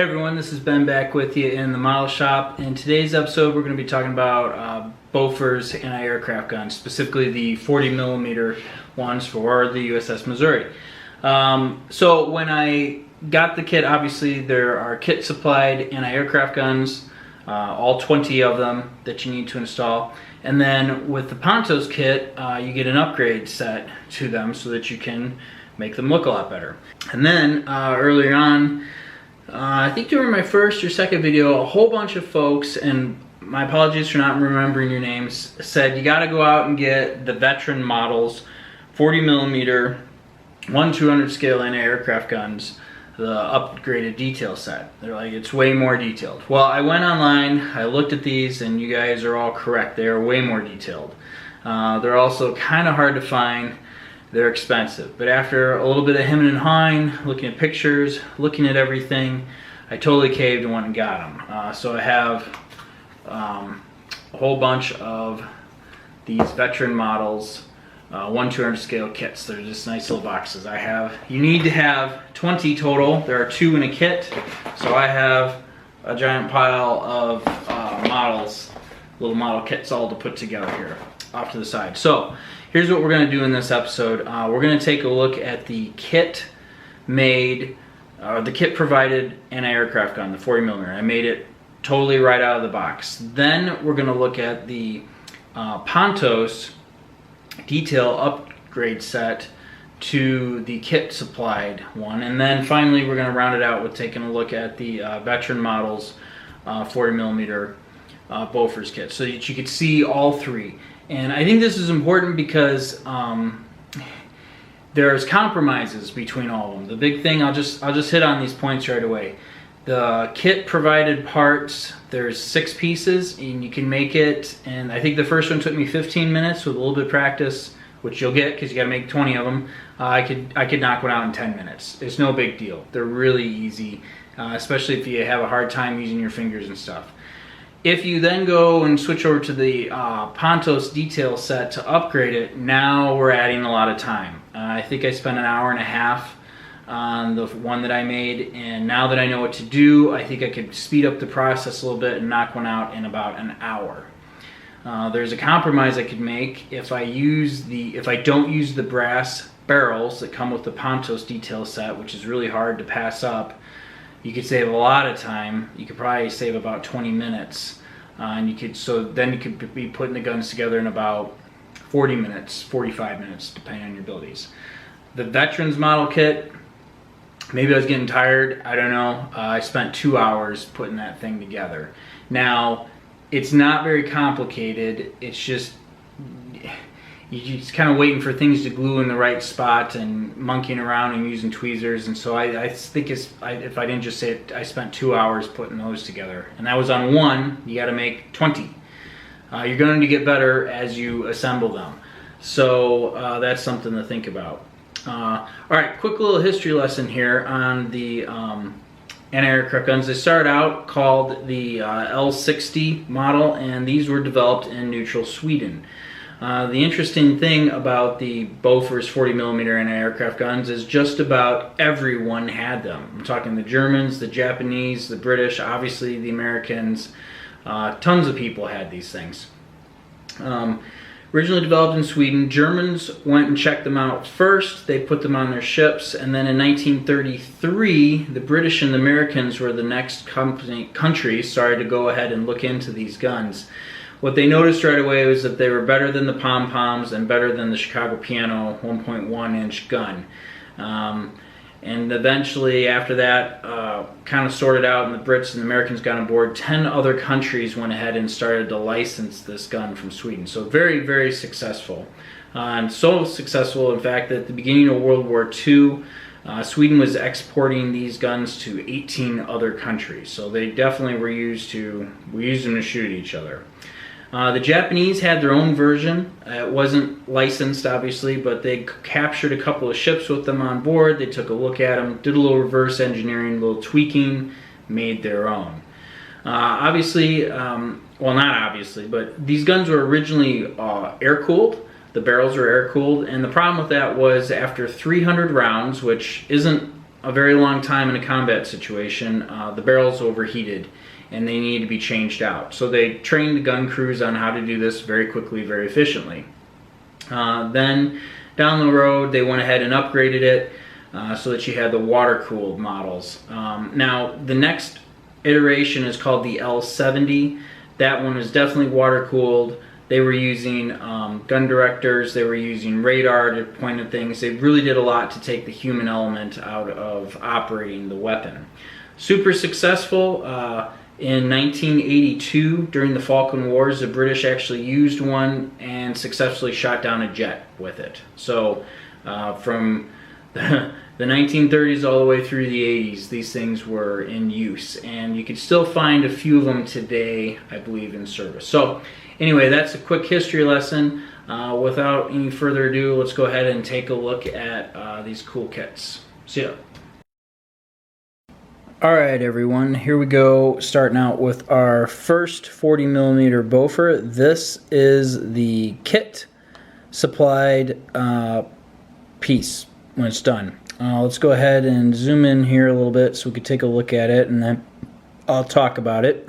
Hey everyone, this is Ben back with you in the model shop. In today's episode, we're going to be talking about Bofors anti-aircraft guns, specifically the 40mm ones for the USS Missouri. So when I got the kit, obviously there are kit supplied anti-aircraft guns, all 20 of them that you need to install. And then with the Pontos kit, you get an upgrade set to them so that you can make them look a lot better. And then earlier on, I think during my first or second video, a whole bunch of folks, and my apologies for not remembering your names, said you got to go out and get the veteran models, 40mm, 1/200 scale anti-aircraft guns, the upgraded detail set. They're like, it's way more detailed. Well, I went online, I looked at these, and you guys are all correct. They are way more detailed. They're also kind of hard to find. They're expensive, but after a little bit of hemming and hawing, looking at pictures, looking at everything, I totally caved and went and got them. So I have a whole bunch of these veteran models, 1/200 scale kits. They're just nice little boxes. You need to have 20 total. There are 2 in a kit, so I have a giant pile of models, little model kits all to put together here off to the side. So here's what we're going to do in this episode. We're going to take a look at the kit made, the kit provided anti-aircraft gun, the 40mm. I made it totally right out of the box. Then we're going to look at the Pontos detail upgrade set to the kit supplied one. And then finally we're going to round it out with taking a look at the veteran models 40mm Bofors kit so that you could see all three. And I think this is important because there's compromises between all of them. The big thing, I'll just hit on these points right away. The kit provided parts, there's 6 pieces and you can make it, and I think the first one took me 15 minutes with a little bit of practice, which you'll get because you got to make 20 of them. I could knock one out in 10 minutes. It's no big deal. They're really easy, especially if you have a hard time using your fingers and stuff. If you then go and switch over to the Pontos detail set to upgrade it, now we're adding a lot of time. I think I spent an hour and a half on the one that I made, and now that I know what to do, I think I could speed up the process a little bit and knock one out in about an hour. There's a compromise I could make if I don't use the brass barrels that come with the Pontos detail set, which is really hard to pass up. You could save a lot of time. You could probably save about 20 minutes. And then you could be putting the guns together in about 40 minutes, 45 minutes, depending on your abilities. The veterans model kit, maybe I was getting tired, I don't know. I spent 2 hours putting that thing together. Now, it's not very complicated. It's just, you're just kind of waiting for things to glue in the right spot and monkeying around and using tweezers. And so I think if I didn't just say it, I spent 2 hours putting those together. And that was on one. You got to make 20. You're going to get better as you assemble them. So that's something to think about. All right, quick little history lesson here on the anti-aircraft guns. They started out called the L60 model, and these were developed in neutral Sweden. The interesting thing about the Bofors 40mm anti-aircraft guns is just about everyone had them. I'm talking the Germans, the Japanese, the British, obviously the Americans. Tons of people had these things. Originally developed in Sweden, Germans went and checked them out first. They put them on their ships, and then in 1933, the British and the Americans were the next countries started to go ahead and look into these guns. What they noticed right away was that they were better than the pom-poms and better than the Chicago Piano 1.1-inch gun. And eventually, after that, kind of sorted out, and the Brits and the Americans got on board, 10 other countries went ahead and started to license this gun from Sweden. So very, very successful. And so successful, in fact, that at the beginning of World War II, Sweden was exporting these guns to 18 other countries. So they definitely we used them to shoot at each other. The Japanese had their own version. It wasn't licensed, obviously, but they captured a couple of ships with them on board. They took a look at them, did a little reverse engineering, a little tweaking, made their own. Obviously, well, not obviously, but these guns were originally air-cooled. The barrels were air-cooled, and the problem with that was after 300 rounds, which isn't a very long time in a combat situation, the barrels overheated and they needed to be changed out. So they trained the gun crews on how to do this very quickly, very efficiently. Then down the road, they went ahead and upgraded it so that you had the water-cooled models. Now, the next iteration is called the L70. That one is definitely water-cooled. They were using gun directors, they were using radar to point at things. They really did a lot to take the human element out of operating the weapon. Super successful. In 1982, during the Falkland Wars, the British actually used one and successfully shot down a jet with it. So from the 1930s all the way through the 80s, these things were in use. And you can still find a few of them today, I believe, in service. So anyway, that's a quick history lesson. Without any further ado, let's go ahead and take a look at these cool kits. See ya. Alright everyone, here we go, starting out with our first 40mm Bofor. This is the kit supplied piece when it's done. Let's go ahead and zoom in here a little bit so we can take a look at it, and then I'll talk about it.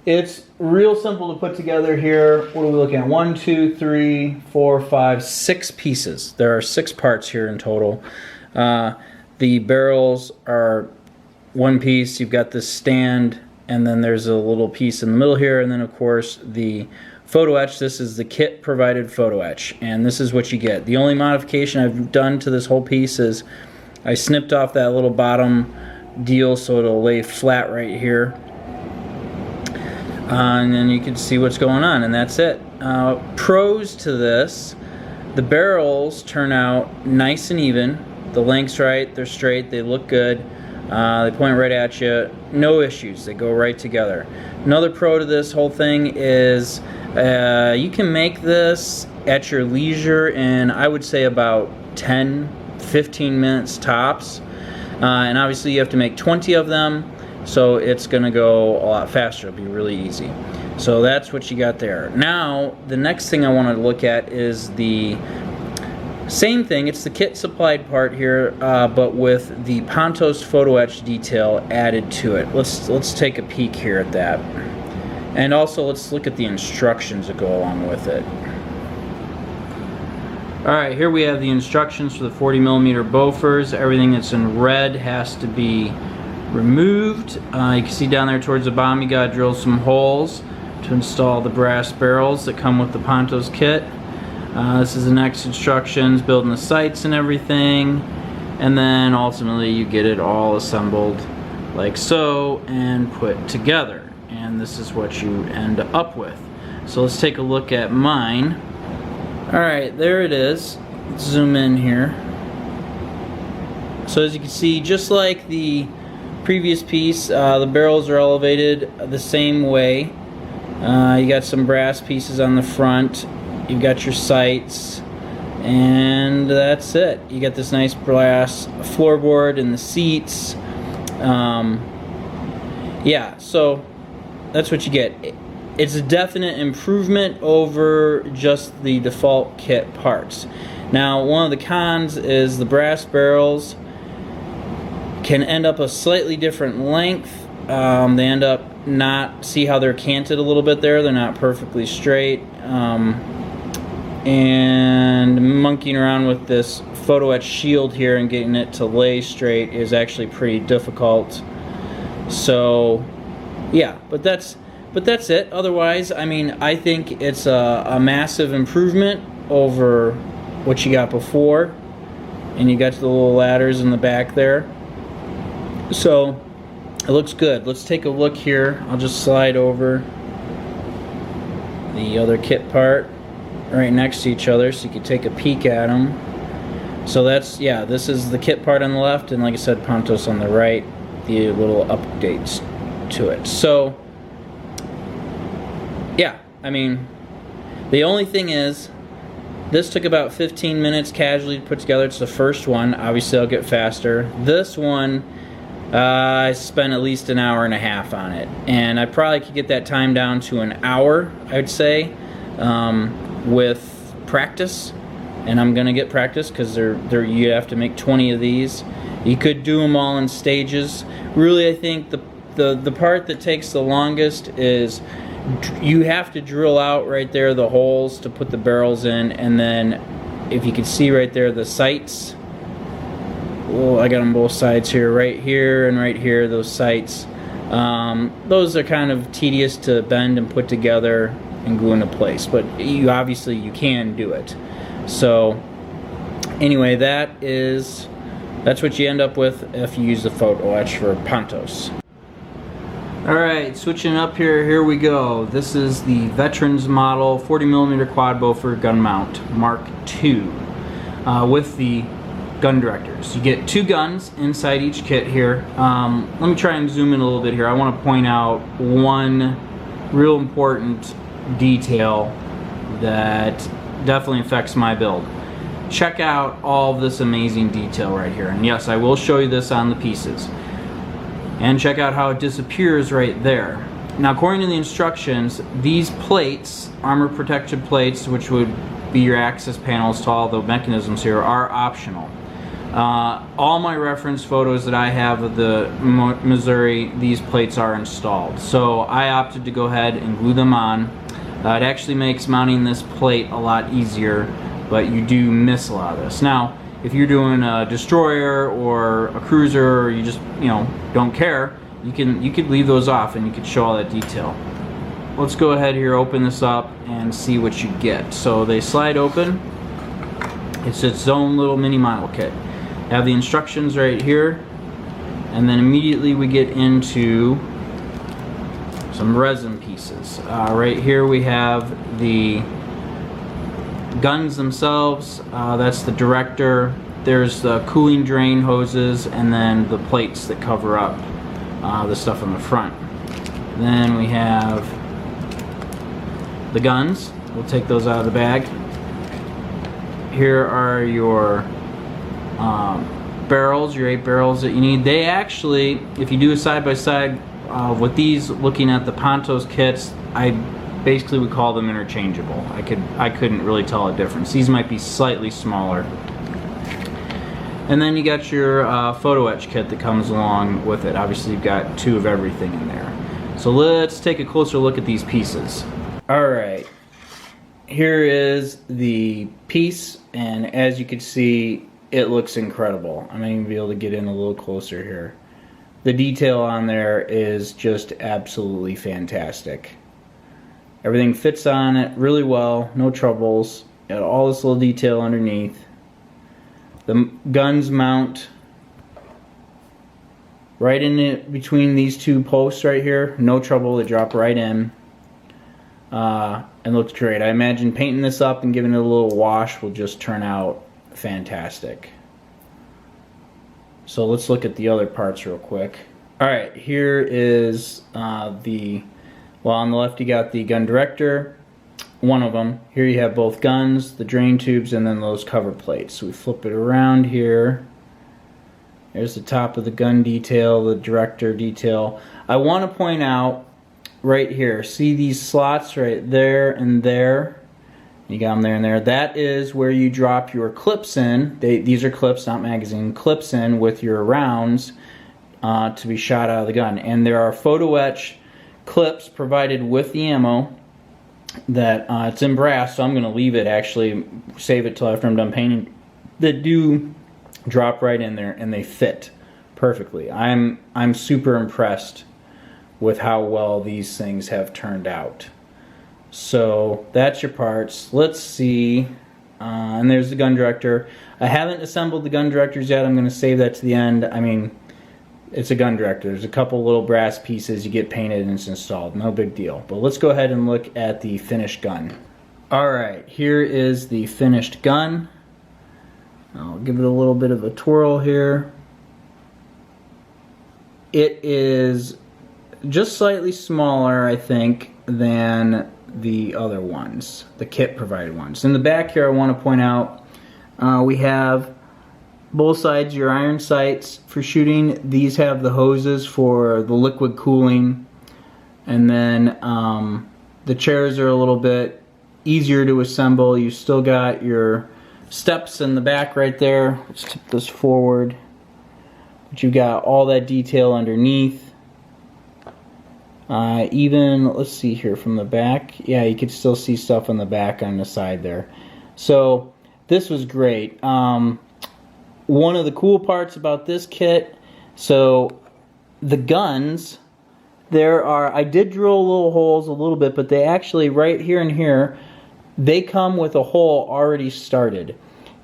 It's real simple to put together here. What are we looking at? 1, 2, 3, 4, 5, 6 pieces. There are 6 parts here in total. The barrels are one piece. You've got this stand, and then there's a little piece in the middle here, and then of course the photo etch. This is the kit provided photo etch, and this is what you get. The only modification I've done to this whole piece is I snipped off that little bottom deal so it'll lay flat right here, and then you can see what's going on, and that's it. Pros to this: the barrels turn out nice and even. The length's right, they're straight, they look good, they point right at you, no issues, they go right together. Another pro to this whole thing is you can make this at your leisure in, I would say, about 10-15 minutes tops, and obviously you have to make 20 of them, so it's going to go a lot faster. It'll be really easy. So that's what you got there. Now the next thing I wanted to look at is the same thing. It's the kit supplied part here, but with the Pontos photo etch detail added to it. Let's take a peek here at that, and also let's look at the instructions that go along with it. Alright, here we have the instructions for the 40mm Bofors. Everything that's in red has to be removed. You can see down there towards the bottom you gotta drill some holes to install the brass barrels that come with the Pontos kit. This is the next instructions, building the sights and everything, and then ultimately you get it all assembled like so and put together, and this is what you end up with. So let's take a look at mine. Alright, there it is. Let's zoom in here. So as you can see, just like the previous piece, the barrels are elevated the same way. You got some brass pieces on the front. You've got your sights, and that's it. You got this nice brass floorboard and the seats. Yeah, so that's what you get. It's a definite improvement over just the default kit parts. Now, one of the cons is the brass barrels can end up a slightly different length. They end up see how they're canted a little bit there. They're not perfectly straight. And monkeying around with this photo etch shield here and getting it to lay straight is actually pretty difficult. So yeah, but that's it. Otherwise, I mean, I think it's a massive improvement over what you got before, and you got the little ladders in the back there, so it looks good. Let's take a look here. I'll just slide over the other kit part right next to each other so you can take a peek at them. So that's, yeah, this is the kit part on the left, and like I said, Pontos on the right, the little updates to it. So yeah, I mean, the only thing is this took about 15 minutes casually to put together. It's the first one. Obviously I'll get faster. This one I spent at least an hour and a half on it, and I probably could get that time down to an hour, I would say, with practice. and I'm gonna get practice because you have to make 20 of these. You could do them all in stages. Really, I think the part that takes the longest is you have to drill out right there the holes to put the barrels in, and then if you can see right there the sights. Oh, I got them both sides here, right here and right here, those sights. Those are kind of tedious to bend and put together and glue into place, but obviously you can do it. So anyway, that's what you end up with if you use the photo etch for Pontos. Alright, switching up here we go. This is the Veterans Model 40mm quad Bofor gun mount Mark II with the gun directors. You get 2 guns inside each kit here. Let me try and zoom in a little bit here. I want to point out one real important detail that definitely affects my build. Check out all this amazing detail right here. And yes, I will show you this on the pieces. And check out how it disappears right there. Now, according to the instructions, these plates, armor protection plates, which would be your access panels to all the mechanisms here, are optional. All my reference photos that I have of the Missouri, these plates are installed. So I opted to go ahead and glue them on. It actually makes mounting this plate a lot easier, but you do miss a lot of this. Now, if you're doing a destroyer or a cruiser, or you just, don't care, you could leave those off and you could show all that detail. Let's go ahead here, open this up and see what you get. So they slide open. It's its own little mini model kit. Have the instructions right here, and then immediately we get into some resin pieces. Right here we have the guns themselves. That's the director. There's the cooling drain hoses, and then the plates that cover up the stuff on the front. Then we have the guns. We'll take those out of the bag. Here are your barrels, your 8 barrels that you need. They actually, if you do a side-by-side with these, looking at the Pontos kits, I basically would call them interchangeable. I couldn't really tell a difference. These might be slightly smaller. And then you got your photo etch kit that comes along with it. Obviously you've got 2 of everything in there. So let's take a closer look at these pieces. Alright, here is the piece, and as you can see, it looks incredible. I'm going to be able to get in a little closer here. The detail on there is just absolutely fantastic. Everything fits on it really well, no troubles. Got all this little detail underneath. The guns mount right in it between these 2 posts right here. No trouble, they drop right in. And looks great. I imagine painting this up and giving it a little wash will just turn out fantastic. So let's look at the other parts real quick. Alright, here is on the left you got the gun director, one of them. Here you have both guns, the drain tubes, and then those cover plates. So we flip it around here. There's the top of the gun detail, the director detail. I want to point out right here, see these slots right there and there? You got them there and there. That is where you drop your clips in. These are clips, not magazine. Clips in with your rounds to be shot out of the gun. And there are photo etch clips provided with the ammo that it's in brass, so I'm going to leave it, actually save it till after I'm done painting, that do drop right in there and they fit perfectly. I'm super impressed with how well these things have turned out. So that's your parts. Let's see. And there's the gun director. I haven't assembled the gun directors yet. I'm going to save that to the end. I mean, it's a gun director. There's a couple little brass pieces. You get painted and it's installed. No big deal. But let's go ahead and look at the finished gun. Alright, here is the finished gun. I'll give it a little bit of a twirl here. It is just slightly smaller, I think, than the other ones, the kit provided ones. In the back here, I want to point out we have both sides your iron sights for shooting. These have the hoses for the liquid cooling, and then the chairs are a little bit easier to assemble. You still got your steps in the back right there. Let's tip this forward. But you've got all that detail underneath. Even, let's see here from the back. Yeah, you could still see stuff on the back on the side there. So this was great. One of the cool parts about this kit, so the guns, I did drill little holes a little bit, but they actually, right here and here, they come with a hole already started.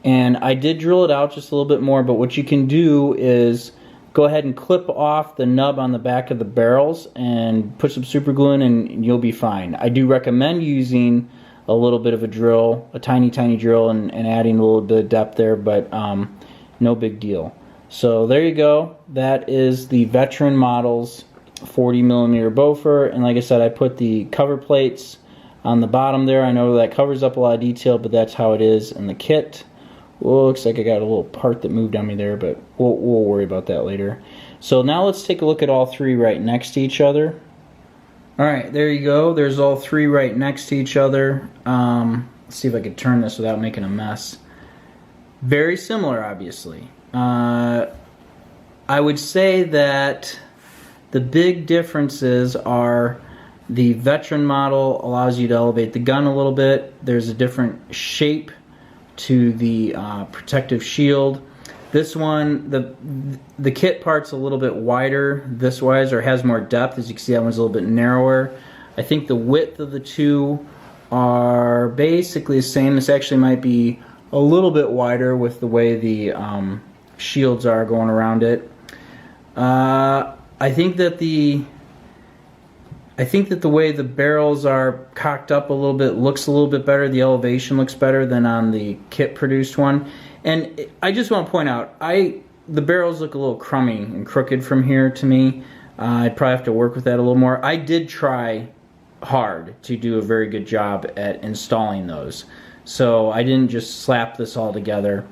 And I did drill it out just a little bit more, but what you can do is go ahead and clip off the nub on the back of the barrels and put some super glue in and you'll be fine. I do recommend using a little bit of a drill, a tiny drill, and adding a little bit of depth there, but no big deal. So there you go. That is the Veteran Models 40mm Bofor, and like I said, I put the cover plates on the bottom there. I know that covers up a lot of detail, but that's how it is in the kit. Well, looks like I got a little part that moved on me there, but we'll worry about that later. So now let's take a look at all three right next to each other. Alright, there you go. There's all three right next to each other. Let's see if I can turn this without making a mess. Very similar, obviously. I would say that the big differences are the Veteran model allows you to elevate the gun a little bit. There's a different shape to the protective shield. This one, the kit part's a little bit wider this wise, or has more depth. As you can see, that one's a little bit narrower. I think the width of the two are basically the same. This actually might be a little bit wider with the way the shields are going around it. I think that the way the barrels are cocked up a little bit looks a little bit better. The elevation looks better than on the kit produced one. And I just want to point out, the barrels look a little crummy and crooked from here to me. I'd probably have to work with that a little more. I did try hard to do a very good job at installing those. So I didn't just slap this all together.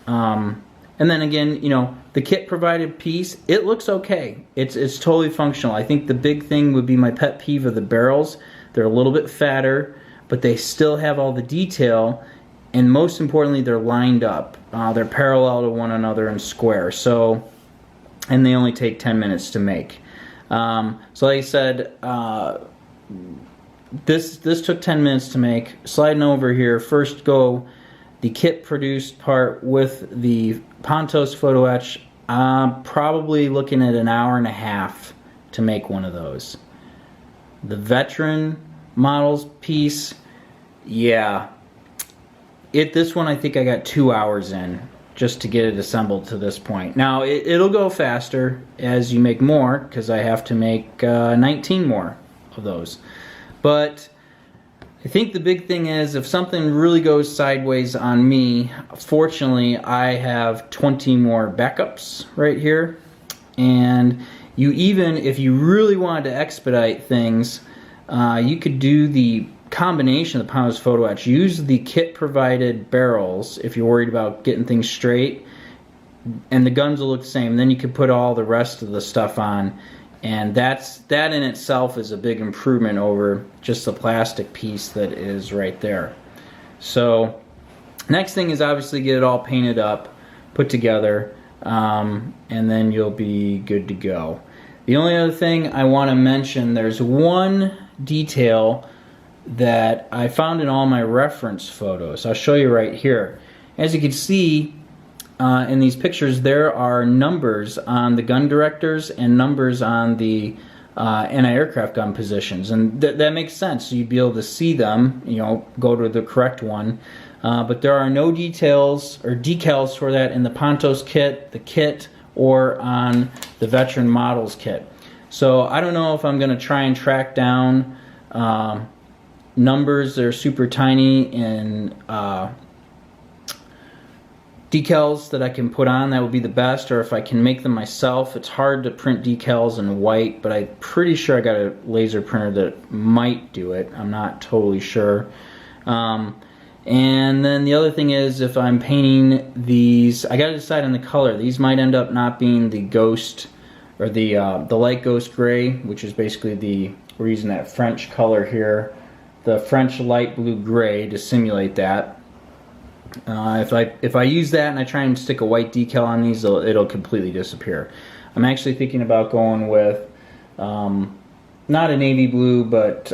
And then again, you know, the kit provided piece, it looks okay. It's totally functional. I think the big thing would be my pet peeve of the barrels. They're a little bit fatter, but they still have all the detail, and most importantly, they're lined up. They're parallel to one another and square. So, and they only take 10 minutes to make. So like I said, this took 10 minutes to make. Sliding over here, first go the kit produced part with the Pontos photo etch. I'm probably looking at an hour and a half to make one of those. The Veteran Models piece, yeah. This one I think I got 2 hours in just to get it assembled to this point. Now it'll go faster as you make more, because I have to make 19 more of those. But I think the big thing is, if something really goes sideways on me, fortunately I have 20 more backups right here. And if you really wanted to expedite things, you could do the combination of the Pontos photo etch. Use the kit provided barrels if you're worried about getting things straight, and the guns will look the same. Then you could put all the rest of the stuff on, and that in itself is a big improvement over just the plastic piece that is right there. So next thing is obviously get it all painted up, put together, and then you'll be good to go. The only other thing I want to mention, there's one detail that I found in all my reference photos. I'll show you right here. As you can see in these pictures, there are numbers on the gun directors and numbers on the anti-aircraft gun positions, and that makes sense. So you'd be able to see them, you know, go to the correct one. But there are no details or decals for that in the Pontos kit, the kit, or on the Veteran Models kit. So I don't know if I'm going to try and track down numbers that are super tiny and decals that I can put on. That would be the best, or if I can make them myself. It's hard to print decals in white, but I'm pretty sure I got a laser printer that might do it. I'm not totally sure. And then the other thing is, if I'm painting these, I got to decide on the color. These might end up not being the ghost, or the light ghost gray, which is basically we're using that French color here, the French light blue gray to simulate that. If I use that and I try and stick a white decal on these, it'll completely disappear. I'm actually thinking about going with not a navy blue, but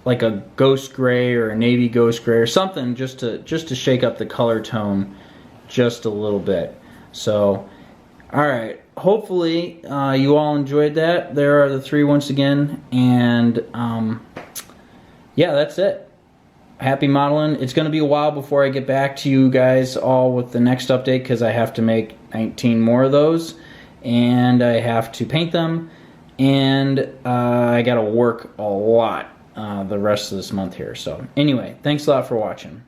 like a ghost gray or a navy ghost gray or something, just to shake up the color tone just a little bit. So, all right. Hopefully you all enjoyed that. There are the three once again, and yeah, that's it. Happy modeling. It's going to be a while before I get back to you guys all with the next update, because I have to make 19 more of those, and I have to paint them, and I got to work a lot the rest of this month here. So anyway, thanks a lot for watching.